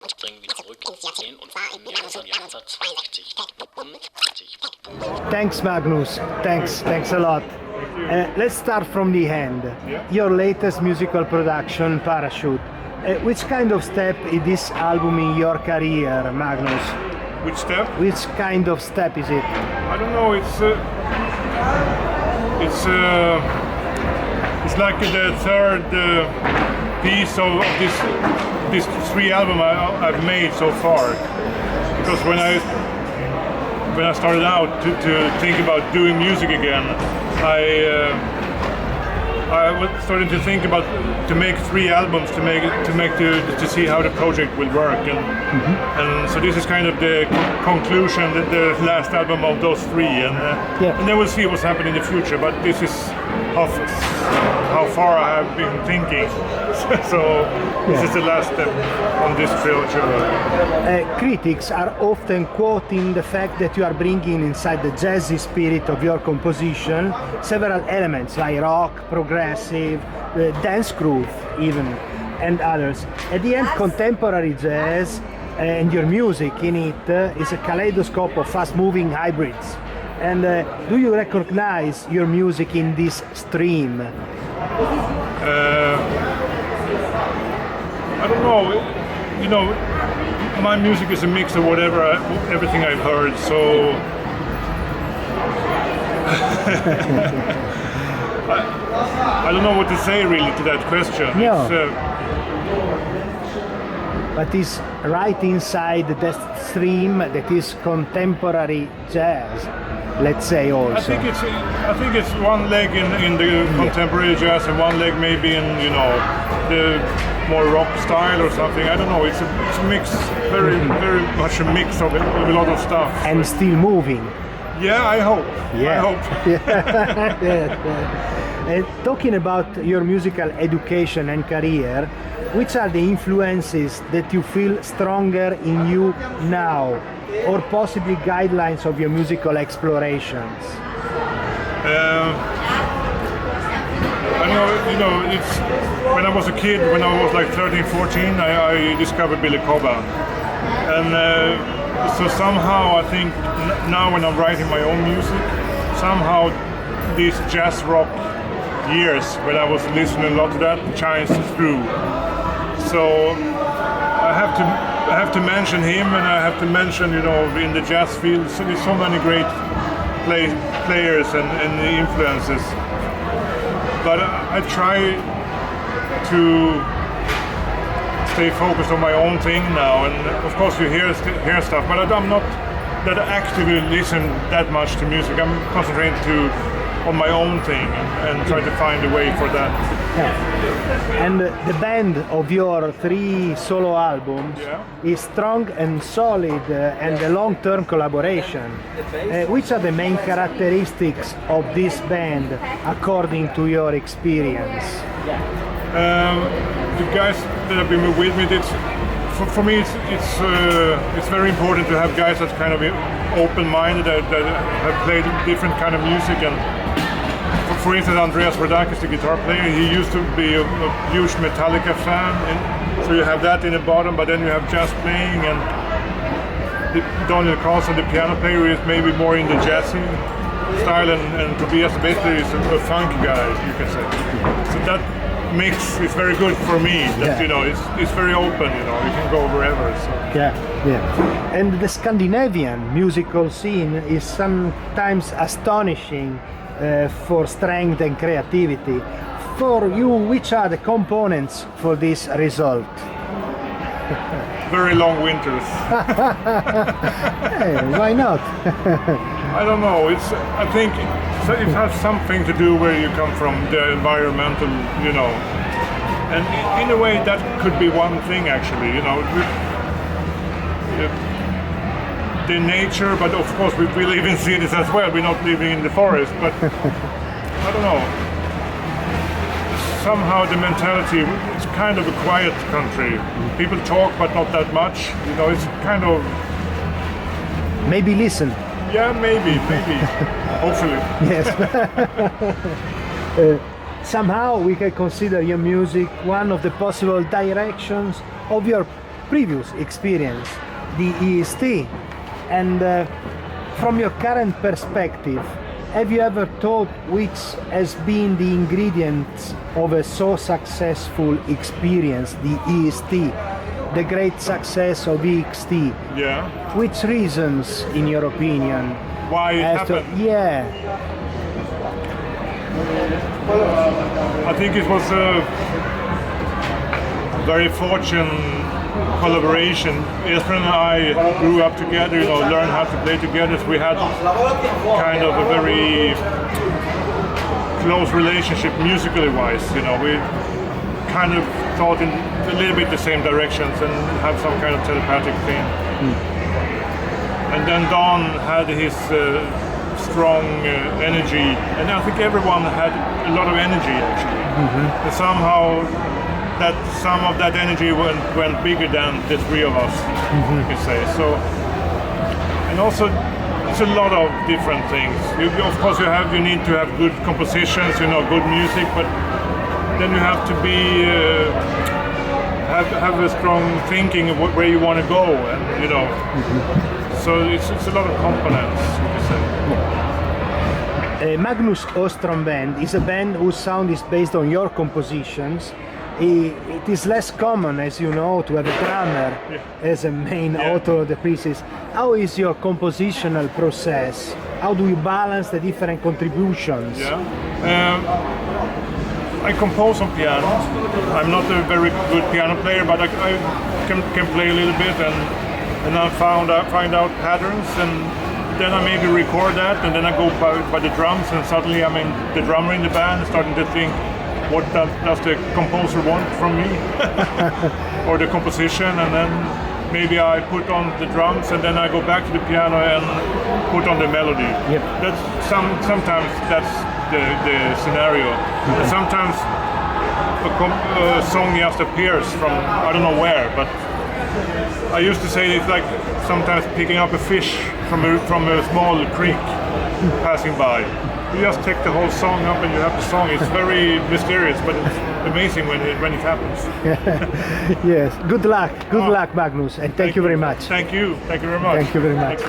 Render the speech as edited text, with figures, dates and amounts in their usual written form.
Springen wieder zurück ins Jahrzehnt und fahren wir das Jahr 1962. Thanks, Magnus. Thanks a lot. Let's start from the end. Your latest musical production, Parachute. Which kind of step is this album in your career, Magnus? Which step? Which kind of step is it? I don't know. It's like the third piece of this three album I've made so far. Because when I started out to think about doing music again, I was starting to think about to make three albums to see how the project will work, and so this is kind of the conclusion, the last album of those three, and then we'll see what's happening in the future. But this is how far I have been thinking. So this is the last step on this trilogy. Critics are often quoting the fact that you are bringing inside the jazzy spirit of your composition several elements like rock, progressive, dance groove even, and others. At the end, contemporary jazz and your music in it is a kaleidoscope of fast-moving hybrids. And do you recognize your music in this stream? I don't know. You know, my music is a mix of everything I've heard. So I don't know what to say really to that question. No. But it's right inside that stream that is contemporary jazz, let's say also. I think it's one leg in the contemporary jazz and one leg maybe in the more rock style or something. I don't know. It's a mix, very much a mix of a lot of stuff. And still moving. Yeah, I hope. Yeah. I hope. Talking about your musical education and career, which are the influences that you feel stronger in you now, or possibly guidelines of your musical explorations? It's when I was a kid, when I was like 13, 14, I discovered Billy Cobham, and so somehow I think now when I'm writing my own music, somehow these jazz rock years when I was listening a lot to that shines through. So I have to mention him, and I have to mention in the jazz field there's so many great players and influences. But I try to stay focused on my own thing now, and of course you hear stuff, but I'm not that actively listen that much to music. I'm concentrating on my own thing and try to find a way for that. Yeah. And the band of your three solo albums is strong and solid and a long-term collaboration. Which are the main characteristics of this band according to your experience? The guys that have been with me, for me it's very important to have guys that's kind of open-minded, that have played different kind of music. And for instance, Andreas Rodakis, the guitar player, he used to be a huge Metallica fan, and so you have that in the bottom, but then you have jazz playing, and Daniel Karlsson, the piano player, is maybe more in the jazzy style, and Tobias the bass player is a funky guy, you can say. So that mix is very good for me. That it's very open. You can go wherever. So. Yeah. And the Scandinavian musical scene is sometimes astonishing for strength and creativity. For you, which are the components for this result? Very long winters. Hey, why not? I don't know. I think it has something to do where you come from, the environmental, and in a way that could be one thing actually, the nature, but of course we live in cities as well. We're not living in the forest, but I don't know. Somehow the mentality, it's kind of a quiet country. People talk, but not that much. It's kind of... Maybe listen. Yeah, maybe. Hopefully. Yes. Somehow we can consider your music one of the possible directions of your previous experience, the EST, and from your current perspective, have you ever thought which has been the ingredients of a so successful experience, the EST, the great success of EXT? Yeah. Which reasons, in your opinion? Why it happened? Yeah. I think it was a very fortunate collaboration. Öström and I grew up together, you know, learned how to play together. So we had kind of a very close relationship musically wise, you know. We kind of thought in a little bit the same directions and had some kind of telepathic thing. And then Don had his strong energy, and I think everyone had a lot of energy actually. And somehow some of that energy went bigger than the three of us, you can say. So, and also it's a lot of different things. Of course you need to have good compositions, you know, good music, but then you have to be have a strong thinking of where you want to go, and you know. So it's a lot of components, you can say. Magnus Öström band is a band whose sound is based on your compositions. It is less common, as you know, to have a drummer as a main author of the pieces. How is your compositional process? How do you balance the different contributions? I compose on piano. I'm not a very good piano player, but I can play a little bit, and I find out patterns, and then I maybe record that, and then I go by the drums, and suddenly I'm in the drummer in the band, starting to think, what does the composer want from me, or the composition, and then maybe I put on the drums, and then I go back to the piano and put on the melody. That's sometimes that's the scenario. And sometimes a song just appears from I don't know where, but I used to say it's like sometimes picking up a fish from a small creek passing by. You just take the whole song up and you have the song. It's very mysterious, but it's amazing when it happens. Yes. Good luck, Magnus, and thank you very much. Thank you very much. Thank you very much.